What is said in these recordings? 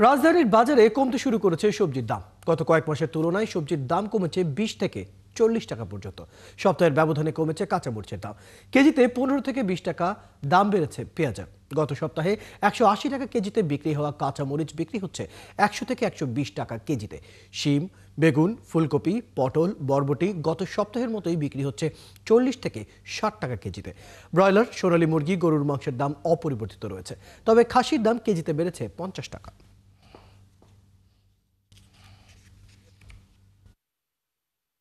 রাজধানীর বাজারে কমতে শুরু করেছে সবজির দাম। গত কয়েক মাসের তুলনায় সবজির দাম কমেছে 20 থেকে 40 টাকা পর্যন্ত। সপ্তাহের ব্যবধানে কমেছে কাঁচামরিচের দাম। কেজিতে 15 থেকে 20 টাকা দাম বেড়েছে পেঁয়াজের। গত সপ্তাহে 180 টাকা কেজিতে বিক্রি হওয়া কাঁচামরিচ বিক্রি হচ্ছে 100 থেকে 120 টাকা কেজিতে। শিম, বেগুন, ফুলকপি, পটল, বরবটি গত সপ্তাহের মতোই বিক্রি হচ্ছে 40 থেকে 60 টাকা কেজিতে। ব্রয়লার, সোনালী মুরগি, গরুর মাংসের দাম অপরিবর্তিত রয়েছে, তবে খাসির দাম কেজিতে বেড়েছে 50 টাকা।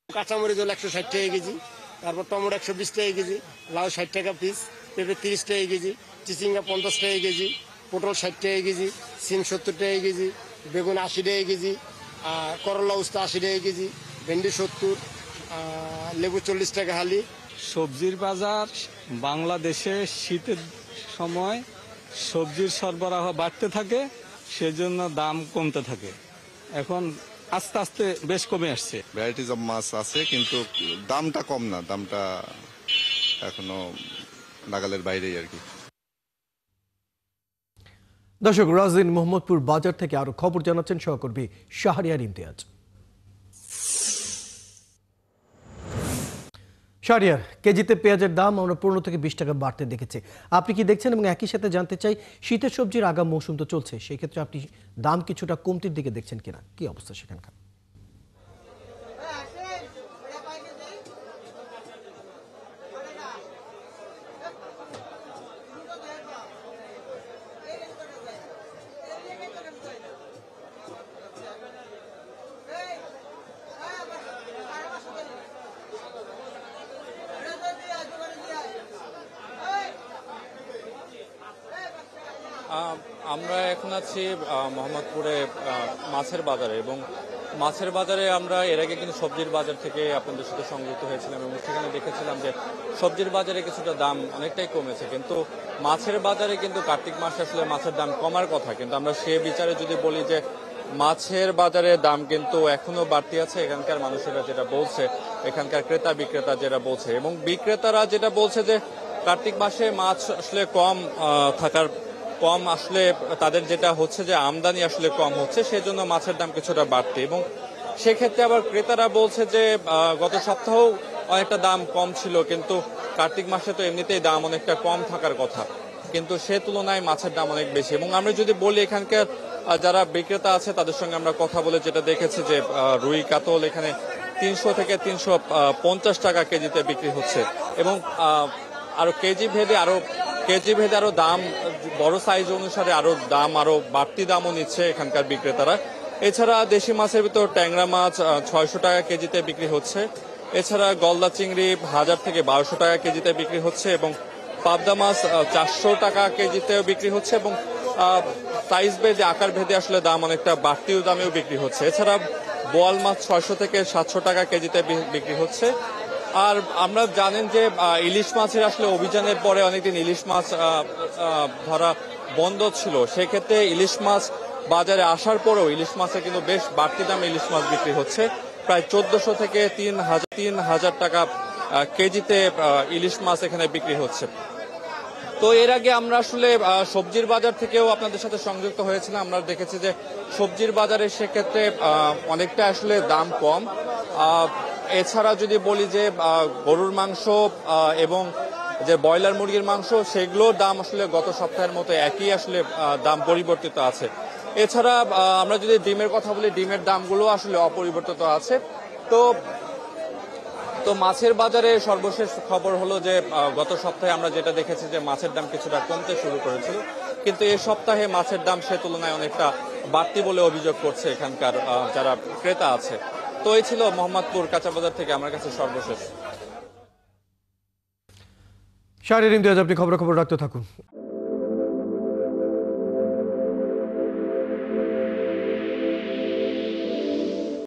কাঁচামরিচ হলো 160 টাকা কেজি, তারপর টমেটো 120 টাকা কেজি, লাউ 60 টাকা পিস, পেঁপে 30 টাকা কেজি, চিচিঙ্গা 50 টাকা কেজি, পটল 60 টাকা কেজি, সিম 70 টাকা কেজি, বেগুন 80 টাকা কেজি, করলা উস্তা 80 টাকা কেজি, ভেন্ডি 70, লেবু 40 টাকা হালি। সবজির বাজার বাংলাদেশে শীতের সময় সবজির সরবরাহ বাড়তে থাকে, সেজন্য দাম কমতে থাকে। এখন আস্তে আস্তে বেশ কমে আসছে। ভ্যারাইটিস অফ মাছ আছে, কিন্তু দামটা কম না, দামটা এখনো নাগালের বাইরেই আর কি। দর্শক, রাজধানীর মোহাম্মদপুর বাজার থেকে আরো খবর জানাচ্ছেন সহকর্মী শাহরিয়ার ইমতিয়াজ। শাহরিয়ার, কেজিতে পেঁয়াজের দাম আমরা 15 থেকে 20 টাকা বাড়তে দেখেছি। আপনি কি দেখছেন? এবং একই সাথে জানতে চাই, শীতের সবজির আগাম মৌসুম তো চলছে, সেই ক্ষেত্রে আপনি দাম কিছুটা কমতির দিকে দেখছেন কিনা, কি অবস্থা সেখানকার? আমরা এখন আছি মোহাম্মদপুরে মাছের বাজারে, এবং মাছের বাজারে আমরা এর আগে কিন্তু সবজির বাজার থেকে আপনাদের সাথে সংযুক্ত হয়েছিলাম এবং সেখানে দেখেছিলাম যে সবজির বাজারে কিছুটা দাম অনেকটাই কমেছে, কিন্তু মাছের বাজারে কিন্তু কার্তিক মাসে আসলে মাছের দাম কমার কথা, কিন্তু আমরা সে বিচারে যদি বলি যে মাছের বাজারে দাম কিন্তু এখনো বাড়তি আছে। এখানকার মানুষেরা যেটা বলছে, এখানকার ক্রেতা বিক্রেতা যেটা বলছে, এবং বিক্রেতারা যেটা বলছে যে কার্তিক মাসে মাছ আসলে কম আসলে তাদের যেটা হচ্ছে যে আমদানি আসলে কম হচ্ছে, সেজন্য মাছের দাম কিছুটা বাড়তি। এবং সেক্ষেত্রে আবার ক্রেতারা বলছে যে গত সপ্তাহেও অনেকটা দাম কম ছিল, কিন্তু কার্তিক মাসে তো এমনিতেই দাম অনেকটা কম থাকার কথা, কিন্তু সে তুলনায় মাছের দাম অনেক বেশি। এবং আমরা যদি বলি এখানকার যারা বিক্রেতা আছে তাদের সঙ্গে আমরা কথা বলে যেটা দেখেছি যে রুই কাতল এখানে 300 থেকে 350 টাকা কেজিতে বিক্রি হচ্ছে, এবং আরো কেজি ভেদে আরো দাম, বড় সাইজ অনুসারে আরো বাড়তি দামও নিচ্ছে এখানকার বিক্রেতারা। এছাড়া দেশি মাছের ভিতর ট্যাংরা মাছ 600 টাকা কেজিতে বিক্রি হচ্ছে। এছাড়া গলদা চিংড়ি 1000 থেকে 1200 টাকা কেজিতে বিক্রি হচ্ছে, এবং পাবদা মাছ 400 টাকা কেজিতেও বিক্রি হচ্ছে, এবং সাইজ ভেদে, আকার ভেদে আসলে দাম অনেকটা বাড়তি দামেও বিক্রি হচ্ছে। এছাড়া বোয়াল মাছ 600 থেকে 700 টাকা কেজিতে বিক্রি হচ্ছে। আর আমরা জানেন যে ইলিশ মাছের আসলে অভিযানের পরে অনেকদিন ইলিশ মাছ ধরা বন্ধ ছিল, সেক্ষেত্রে ইলিশ মাছ বাজারে আসার পরেও ইলিশ মাছে কিন্তু বেশ বাড়তি দামে ইলিশ মাছ বিক্রি হচ্ছে। প্রায় 1400 থেকে 3000 টাকা কেজিতে ইলিশ মাছ এখানে বিক্রি হচ্ছে। তো এর আগে আমরা আসলে সবজির বাজার থেকেও আপনাদের সাথে সংযুক্ত হয়েছিলাম। আমরা দেখেছি যে সবজির বাজারে সেক্ষেত্রে অনেকটা আসলে দাম কম। এছাড়া যদি বলি যে গরুর মাংস এবং যে ব্রয়লার মুরগির মাংস, সেগুলোর দাম আসলে গত সপ্তাহের মতো একই, আসলে দাম পরিবর্তিত আছে। এছাড়া আমরা যদি ডিমের কথা বলি, ডিমের দামগুলো আসলে অপরিবর্তিত আছে। তো মাছের বাজারে সর্বশেষ খবর হলো যে গত সপ্তাহে আমরা যেটা দেখেছি যে মাছের দাম কিছুটা কমতে শুরু করেছিল, কিন্তু এই সপ্তাহে মাছের দাম সে তুলনায় অনেকটা বাড়তি বলে অভিযোগ করছে এখানকার যারা ক্রেতা আছে। তো এই ছিল মোহাম্মদপুর কাঁচা বাজার থেকে আমার কাছে সর্বশেষ। শাহরিয়ার ইমতিয়াজ, আপনি খবর রাখতে থাকুন।